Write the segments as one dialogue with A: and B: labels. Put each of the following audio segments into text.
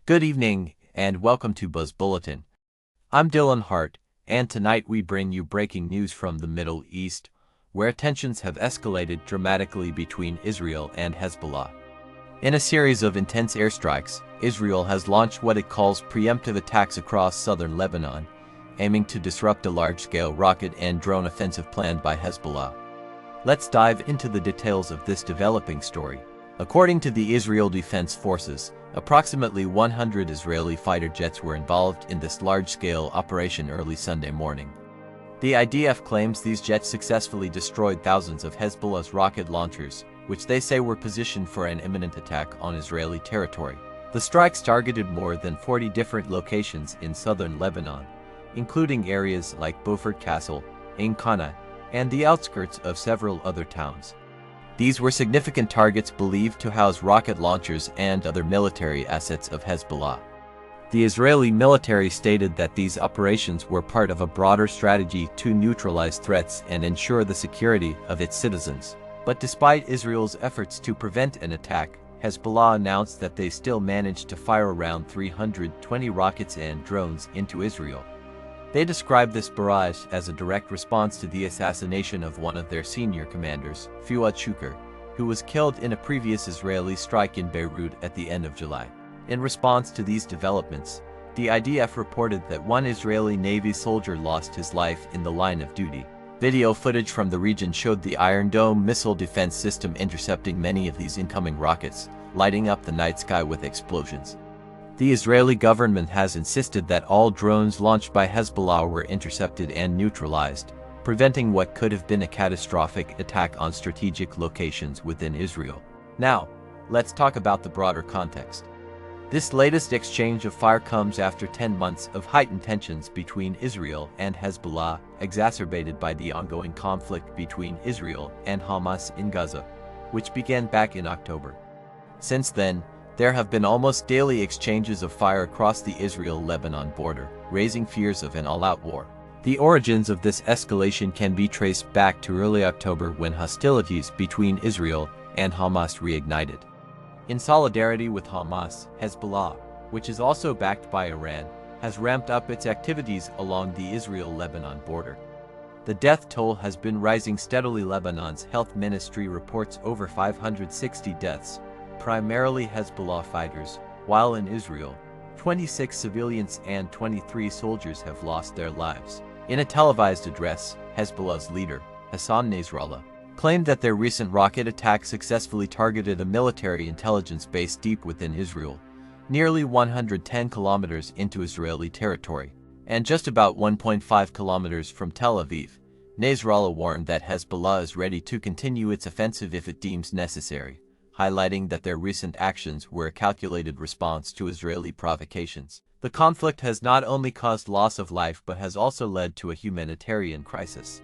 A: Good evening, and welcome to Buzz Bulletin. I'm Dylan Hart, and tonight we bring you breaking news from the Middle East, where tensions have escalated dramatically between Israel and Hezbollah. In a series of intense airstrikes, Israel has launched what it calls preemptive attacks across southern Lebanon, aiming to disrupt a large-scale rocket and drone offensive planned by Hezbollah. Let's dive into the details of this developing story. According to the Israel Defense Forces, approximately 100 Israeli fighter jets were involved in this large-scale operation early Sunday morning. The IDF claims these jets successfully destroyed thousands of Hezbollah's rocket launchers, which they say were positioned for an imminent attack on Israeli territory. The strikes targeted more than 40 different locations in southern Lebanon, including areas like Beaufort Castle, Ain Qana, and the outskirts of several other towns. These were significant targets believed to house rocket launchers and other military assets of Hezbollah. The Israeli military stated that these operations were part of a broader strategy to neutralize threats and ensure the security of its citizens. But despite Israel's efforts to prevent an attack, Hezbollah announced that they still managed to fire around 320 rockets and drones into Israel. They described this barrage as a direct response to the assassination of one of their senior commanders, Fuad Shukr, who was killed in a previous Israeli strike in Beirut at the end of July. In response to these developments, the IDF reported that one Israeli Navy soldier lost his life in the line of duty. Video footage from the region showed the Iron Dome missile defense system intercepting many of these incoming rockets, lighting up the night sky with explosions. The Israeli government has insisted that all drones launched by Hezbollah were intercepted and neutralized, preventing what could have been a catastrophic attack on strategic locations within Israel. Now, let's talk about the broader context. This latest exchange of fire comes after 10 months of heightened tensions between Israel and Hezbollah, exacerbated by the ongoing conflict between Israel and Hamas in Gaza, which began back in October. Since then, there have been almost daily exchanges of fire across the Israel-Lebanon border, raising fears of an all-out war. The origins of this escalation can be traced back to early October when hostilities between Israel and Hamas reignited. In solidarity with Hamas, Hezbollah, which is also backed by Iran, has ramped up its activities along the Israel-Lebanon border. The death toll has been rising steadily. Lebanon's health ministry reports over 560 deaths, primarily Hezbollah fighters, while in Israel, 26 civilians and 23 soldiers have lost their lives. In a televised address, Hezbollah's leader, Hassan Nasrallah, claimed that their recent rocket attack successfully targeted a military intelligence base deep within Israel, nearly 110 kilometers into Israeli territory, and just about 1.5 kilometers from Tel Aviv. Nasrallah warned that Hezbollah is ready to continue its offensive if it deems necessary, highlighting that their recent actions were a calculated response to Israeli provocations. The conflict has not only caused loss of life but has also led to a humanitarian crisis.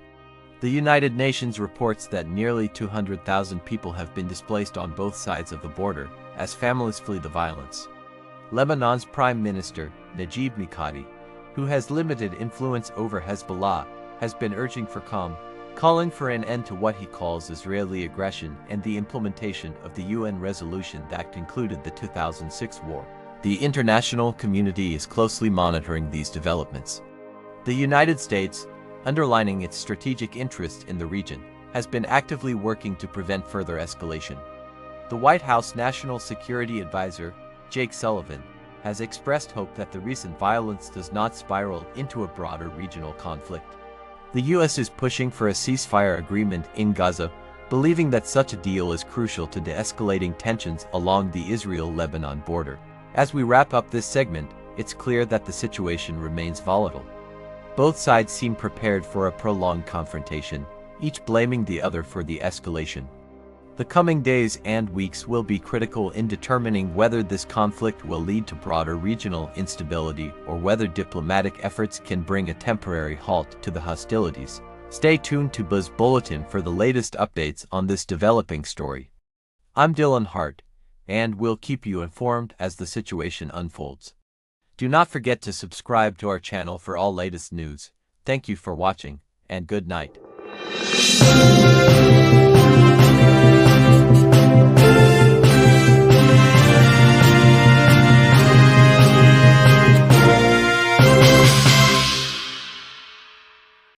A: The United Nations reports that nearly 200,000 people have been displaced on both sides of the border as families flee the violence. Lebanon's Prime Minister, Najib Mikati, who has limited influence over Hezbollah, has been urging for calm, calling for an end to what he calls Israeli aggression and the implementation of the UN resolution that concluded the 2006 war. The international community is closely monitoring these developments. The United States, underlining its strategic interest in the region, has been actively working to prevent further escalation. The White House National Security Advisor, Jake Sullivan, has expressed hope that the recent violence does not spiral into a broader regional conflict. The U.S. is pushing for a ceasefire agreement in Gaza, believing that such a deal is crucial to de-escalating tensions along the Israel-Lebanon border. As we wrap up this segment, it's clear that the situation remains volatile. Both sides seem prepared for a prolonged confrontation, each blaming the other for the escalation. The coming days and weeks will be critical in determining whether this conflict will lead to broader regional instability or whether diplomatic efforts can bring a temporary halt to the hostilities. Stay tuned to Buzz Bulletin for the latest updates on this developing story. I'm Dylan Hart, and we'll keep you informed as the situation unfolds. Do not forget to subscribe to our channel for all latest news. Thank you for watching, and good night.